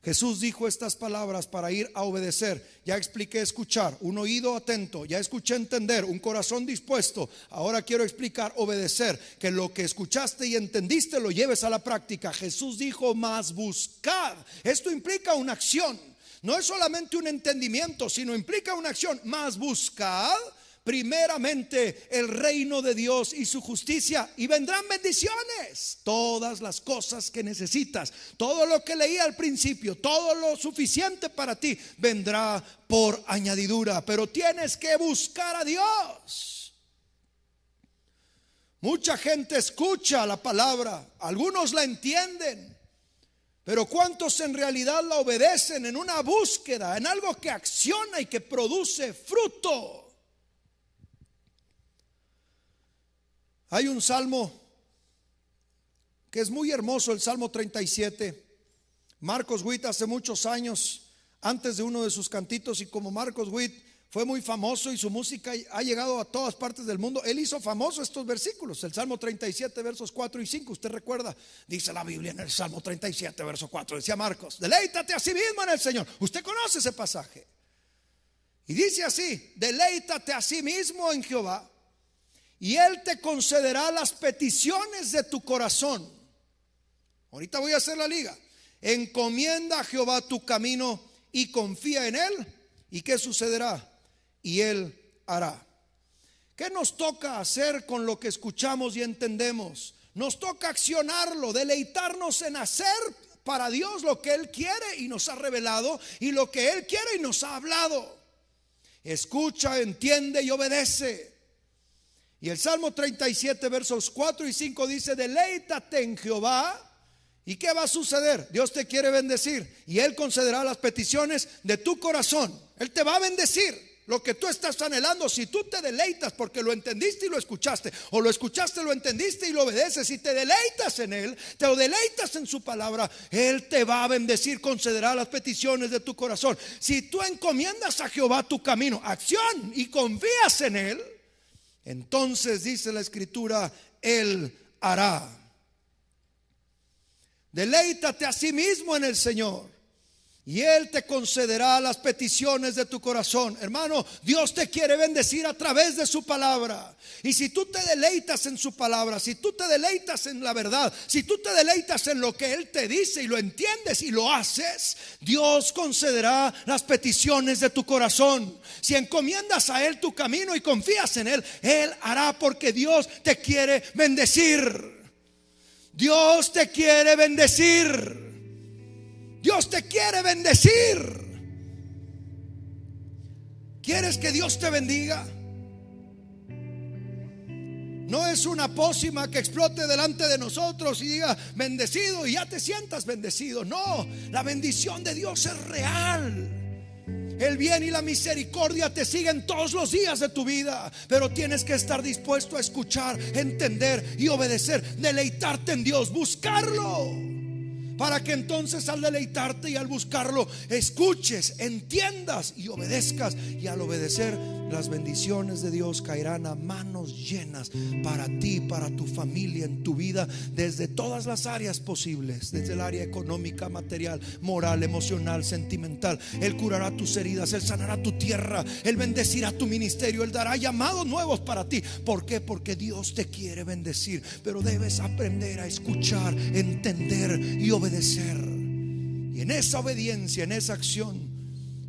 Jesús dijo estas palabras para ir a obedecer. Ya expliqué escuchar, un oído atento, ya escuché entender, un corazón dispuesto. Ahora quiero explicar obedecer, que lo que escuchaste y entendiste lo lleves a la práctica. Jesús dijo, mas buscad. Esto implica una acción, no es solamente un entendimiento, sino implica una acción. Mas buscad primeramente el reino de Dios y su justicia, y vendrán bendiciones. Todas las cosas que necesitas, todo lo que leí al principio, todo lo suficiente para ti, vendrá por añadidura. Pero tienes que buscar a Dios. Mucha gente escucha la palabra, algunos la entienden, pero ¿cuántos en realidad la obedecen en una búsqueda, en algo que acciona y que produce fruto? Hay un salmo que es muy hermoso, el Salmo 37. Marcos Witt hace muchos años, antes de uno de sus cantitos, y como Marcos Witt fue muy famoso y su música ha llegado a todas partes del mundo, él hizo famoso estos versículos. El Salmo 37 versos 4 y 5, usted recuerda, dice la Biblia en el Salmo 37 verso 4, decía Marcos, deleítate a sí mismo en el Señor. Usted conoce ese pasaje y dice así: deleítate a sí mismo en Jehová, y Él te concederá las peticiones de tu corazón. Ahorita voy a hacer la liga. Encomienda a Jehová tu camino y confía en Él. ¿Y qué sucederá? Y Él hará. ¿Qué nos toca hacer con lo que escuchamos y entendemos? Nos toca accionarlo, deleitarnos en hacer para Dios lo que Él quiere y nos ha revelado, y lo que Él quiere y nos ha hablado. Escucha, entiende y obedece. Y el Salmo 37 versos 4 y 5 dice: deleítate en Jehová. ¿Y qué va a suceder? Dios te quiere bendecir y Él concederá las peticiones de tu corazón. Él te va a bendecir lo que tú estás anhelando. Si tú te deleitas porque lo entendiste y lo escuchaste, o lo escuchaste, lo entendiste y lo obedeces, y te deleitas en Él, te deleitas en su palabra, Él te va a bendecir, concederá las peticiones de tu corazón. Si tú encomiendas a Jehová tu camino, acción, y confías en Él, entonces dice la Escritura, Él hará. Deleítate a sí mismo en el Señor y Él te concederá las peticiones de tu corazón. Hermano, Dios te quiere bendecir a través de su palabra. Y si tú te deleitas en su palabra, si tú te deleitas en la verdad, si tú te deleitas en lo que Él te dice y lo entiendes y lo haces, Dios concederá las peticiones de tu corazón. Si encomiendas a Él tu camino y confías en Él, Él hará, porque Dios te quiere bendecir. Dios te quiere bendecir. Dios te quiere bendecir. ¿Quieres que Dios te bendiga? No es una pócima que explote delante de nosotros y diga bendecido y ya te sientas bendecido. No, la bendición de Dios es real. El bien y la misericordia te siguen todos los días de tu vida, pero tienes que estar dispuesto a escuchar, entender y obedecer, deleitarte en Dios, buscarlo, para que entonces al deleitarte y al buscarlo escuches, entiendas y obedezcas. Y al obedecer, las bendiciones de Dios caerán a manos llenas para ti, para tu familia, en tu vida, desde todas las áreas posibles, desde el área económica, material, moral, emocional, sentimental. Él curará tus heridas, Él sanará tu tierra, Él bendecirá tu ministerio, Él dará llamados nuevos para ti. ¿Por qué? Porque Dios te quiere bendecir, pero debes aprender a escuchar, entender y obedecer. Y en esa obediencia, en esa acción,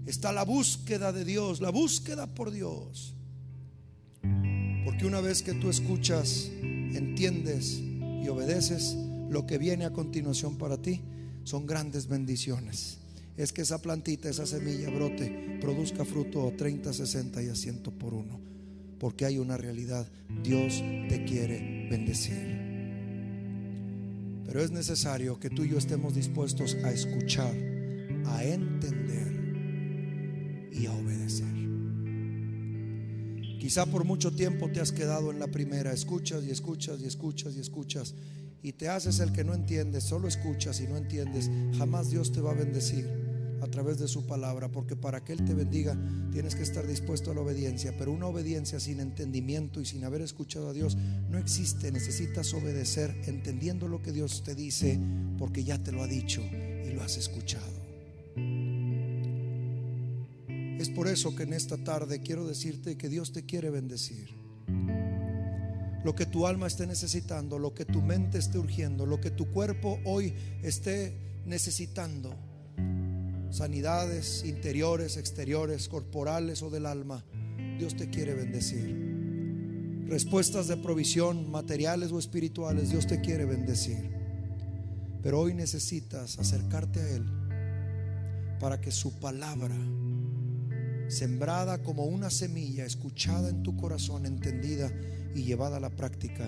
está la búsqueda de Dios, la búsqueda por Dios. Porque una vez que tú escuchas, entiendes y obedeces, lo que viene a continuación para ti son grandes bendiciones. Es que esa plantita, esa semilla brote, produzca fruto 30, 60 y a 100 por uno. Porque hay una realidad: Dios te quiere bendecir. Pero es necesario que tú y yo estemos dispuestos a escuchar, a entender y a obedecer. Quizá por mucho tiempo te has quedado en la primera: escuchas y escuchas y escuchas y escuchas, y te haces el que no entiendes, solo escuchas y no entiendes. Jamás Dios te va a bendecir a través de su palabra, porque para que Él te bendiga tienes que estar dispuesto a la obediencia. Pero una obediencia sin entendimiento y sin haber escuchado a Dios no existe. Necesitas obedecer entendiendo lo que Dios te dice, porque ya te lo ha dicho y lo has escuchado. por eso que en esta tarde quiero decirte que Dios te quiere bendecir. Lo que tu alma esté necesitando, lo que tu mente esté urgiendo, lo que tu cuerpo hoy esté necesitando, sanidades interiores, exteriores, corporales o del alma, Dios te quiere bendecir. Respuestas de provisión, materiales o espirituales, Dios te quiere bendecir. Pero hoy necesitas acercarte a Él para que su palabra, sembrada como una semilla, escuchada en tu corazón, entendida y llevada a la práctica,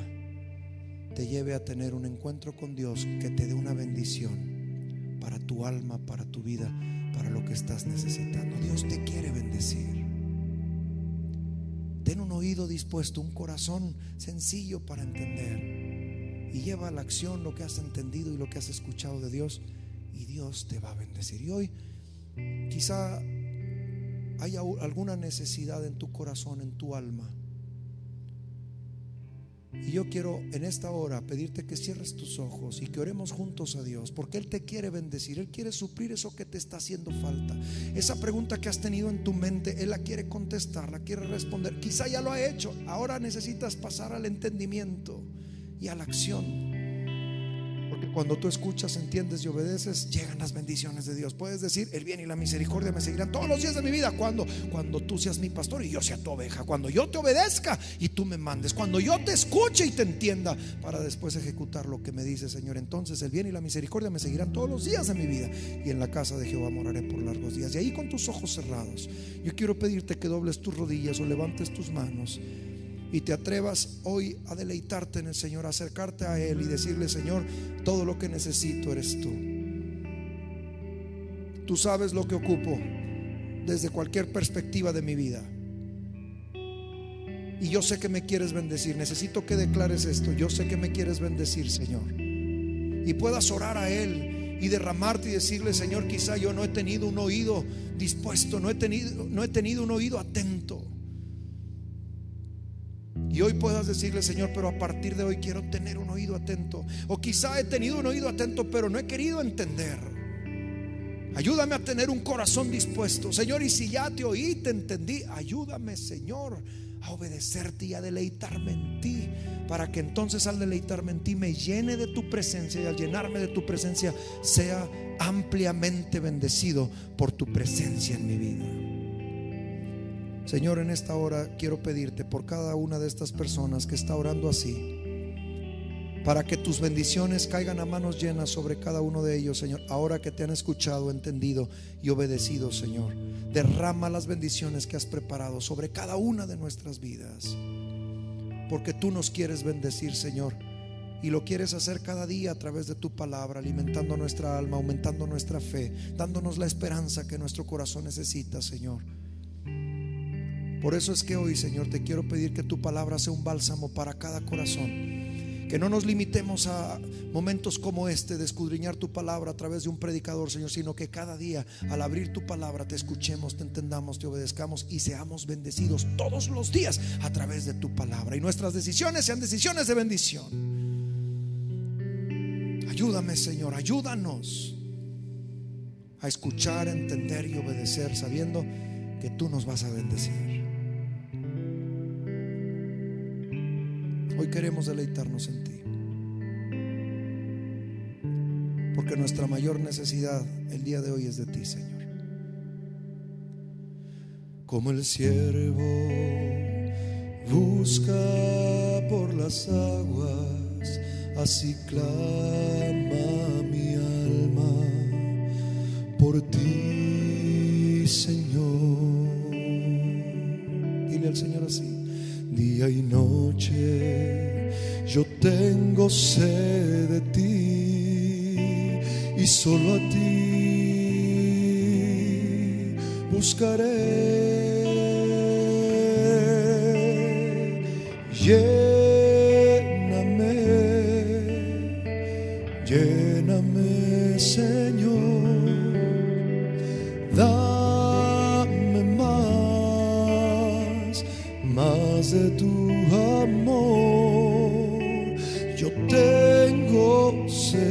te lleve a tener un encuentro con Dios que te dé una bendición para tu alma, para tu vida, para lo que estás necesitando. Dios te quiere bendecir. Ten un oído dispuesto, un corazón sencillo para entender, y lleva a la acción lo que has entendido y lo que has escuchado de Dios, y Dios te va a bendecir. Y hoy quizá haya alguna necesidad en tu corazón, en tu alma, y yo quiero en esta hora pedirte que cierres tus ojos y que oremos juntos a Dios, porque Él te quiere bendecir. Él quiere suplir eso que te está haciendo falta. Esa pregunta que has tenido en tu mente, Él la quiere contestar, la quiere responder. Quizá ya lo ha hecho, ahora necesitas pasar al entendimiento y a la acción. Porque cuando tú escuchas, entiendes y obedeces, llegan las bendiciones de Dios. Puedes decir: el bien y la misericordia me seguirán todos los días de mi vida. Cuando tú seas mi pastor y yo sea tu oveja. Cuando yo te obedezca y tú me mandes. Cuando yo te escuche y te entienda, para después ejecutar lo que me dice, Señor. Entonces el bien y la misericordia me seguirán todos los días de mi vida, y en la casa de Jehová moraré por largos días. Y ahí, con tus ojos cerrados, yo quiero pedirte que dobles tus rodillas o levantes tus manos y te atrevas hoy a deleitarte en el Señor, a acercarte a Él y decirle: Señor, todo lo que necesito eres tú. Tú sabes lo que ocupo desde cualquier perspectiva de mi vida, y yo sé que me quieres bendecir. Necesito que declares esto: yo sé que me quieres bendecir, Señor, y puedas orar a Él y derramarte y decirle: Señor, quizá yo no he tenido un oído dispuesto, no he tenido un oído atento. Y hoy puedas decirle: Señor, pero a partir de hoy quiero tener un oído atento. O quizá he tenido un oído atento, pero no he querido entender. Ayúdame a tener un corazón dispuesto, Señor. Y si ya te oí, te entendí, ayúdame, Señor, a obedecerte y a deleitarme en ti, para que entonces, al deleitarme en ti, me llene de tu presencia, y al llenarme de tu presencia sea ampliamente bendecido por tu presencia en mi vida. Señor, en esta hora quiero pedirte por cada una de estas personas que está orando así, para que tus bendiciones caigan a manos llenas sobre cada uno de ellos, Señor. Ahora que te han escuchado, entendido y obedecido, Señor, derrama las bendiciones que has preparado sobre cada una de nuestras vidas, porque tú nos quieres bendecir, Señor, y lo quieres hacer cada día a través de tu palabra, alimentando nuestra alma, aumentando nuestra fe, dándonos la esperanza que nuestro corazón necesita, Señor. Por eso es que hoy, Señor, te quiero pedir que tu palabra sea un bálsamo para cada corazón. Que no nos limitemos a momentos como este de escudriñar tu palabra a través de un predicador, Señor, sino que cada día, al abrir tu palabra, te escuchemos, te entendamos, te obedezcamos y seamos bendecidos todos los días a través de tu palabra. Y nuestras decisiones sean decisiones de bendición. Ayúdame, Señor, ayúdanos a escuchar, entender y obedecer, sabiendo que tú nos vas a bendecir. Hoy queremos deleitarnos en ti, porque nuestra mayor necesidad el día de hoy es de ti, Señor. Como el siervo busca por las aguas, así clama mi alma por ti, Señor. Dile al Señor así: día y noche yo tengo sed de ti, y solo a ti buscaré. Lléname, lléname, Señor, dame más de tu amor. Yo tengo sed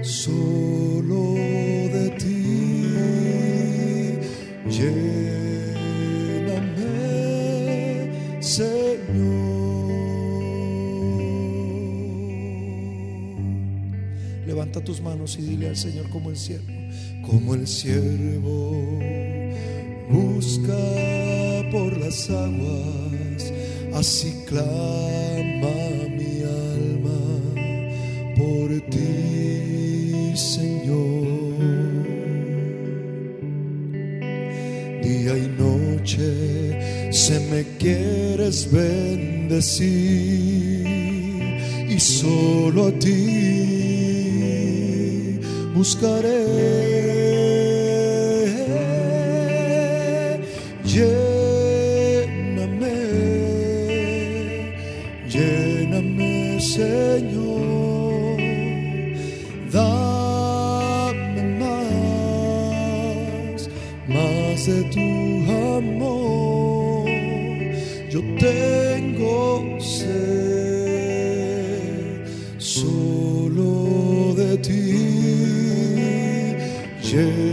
solo de ti. Levanta tus manos y dile al Señor como el siervo. Como el siervo busca por las aguas, así clama mi alma por ti, Señor. Día y noche se me quieres bendecir, y solo a ti buscaré. Lléname, lléname, Señor, dame más de tu amor. Yo tengo sed solo de ti. Lléname,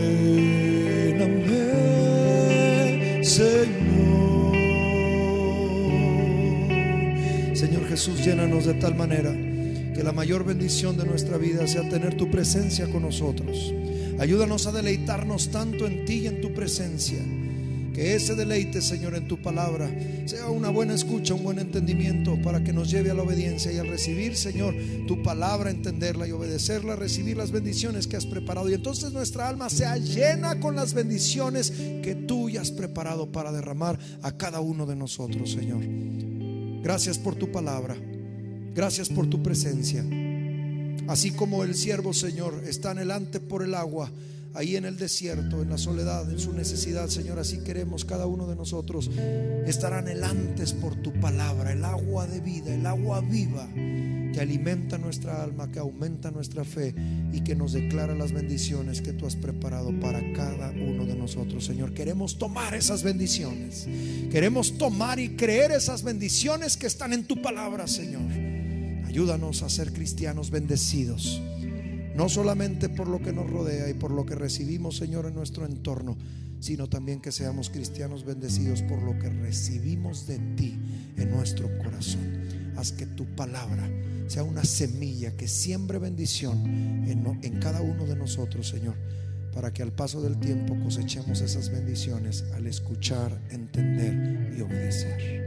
Señor. Señor Jesús, llénanos de tal manera que la mayor bendición de nuestra vida sea tener tu presencia con nosotros. Ayúdanos a deleitarnos tanto en ti y en tu presencia, que ese deleite, Señor, en tu palabra sea una buena escucha, un buen entendimiento, para que nos lleve a la obediencia, y al recibir, Señor, tu palabra, entenderla y obedecerla, recibir las bendiciones que has preparado, y entonces nuestra alma sea llena con las bendiciones que tú ya has preparado para derramar a cada uno de nosotros, Señor. Gracias por tu palabra, gracias por tu presencia. Así como el siervo, Señor, está anhelante por el agua ahí en el desierto, en la soledad, en su necesidad, Señor, así queremos cada uno de nosotros estar anhelantes por tu palabra, el agua de vida, el agua viva que alimenta nuestra alma, que aumenta nuestra fe y que nos declara las bendiciones que tú has preparado para cada uno de nosotros, Señor. Queremos tomar esas bendiciones, queremos tomar y creer esas bendiciones que están en tu palabra, Señor. Ayúdanos a ser cristianos bendecidos, no solamente por lo que nos rodea y por lo que recibimos, Señor, en nuestro entorno, sino también que seamos cristianos bendecidos por lo que recibimos de ti en nuestro corazón. Haz que tu palabra sea una semilla que siembre bendición en cada uno de nosotros, Señor, para que al paso del tiempo cosechemos esas bendiciones al escuchar, entender y obedecer.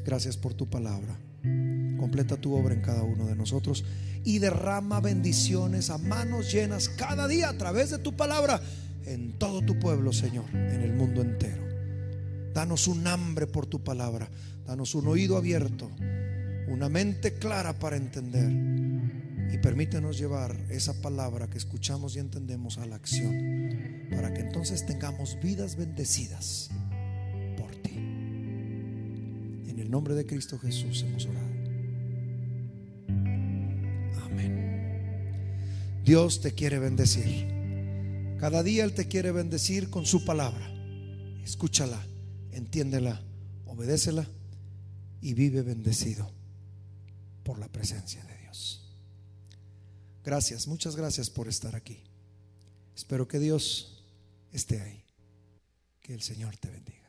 Gracias por tu palabra. Completa tu obra en cada uno de nosotros y derrama bendiciones a manos llenas cada día a través de tu palabra en todo tu pueblo, Señor, en el mundo entero. Danos un hambre por tu palabra, danos un oído abierto, una mente clara para entender, y permítenos llevar esa palabra que escuchamos y entendemos a la acción, para que entonces tengamos vidas bendecidas por ti. En el nombre de Cristo Jesús hemos orado. Dios te quiere bendecir. Cada día Él te quiere bendecir con su palabra. Escúchala, entiéndela, obedécela y vive bendecido por la presencia de Dios. Gracias, muchas gracias por estar aquí. Espero que Dios esté ahí. Que el Señor te bendiga.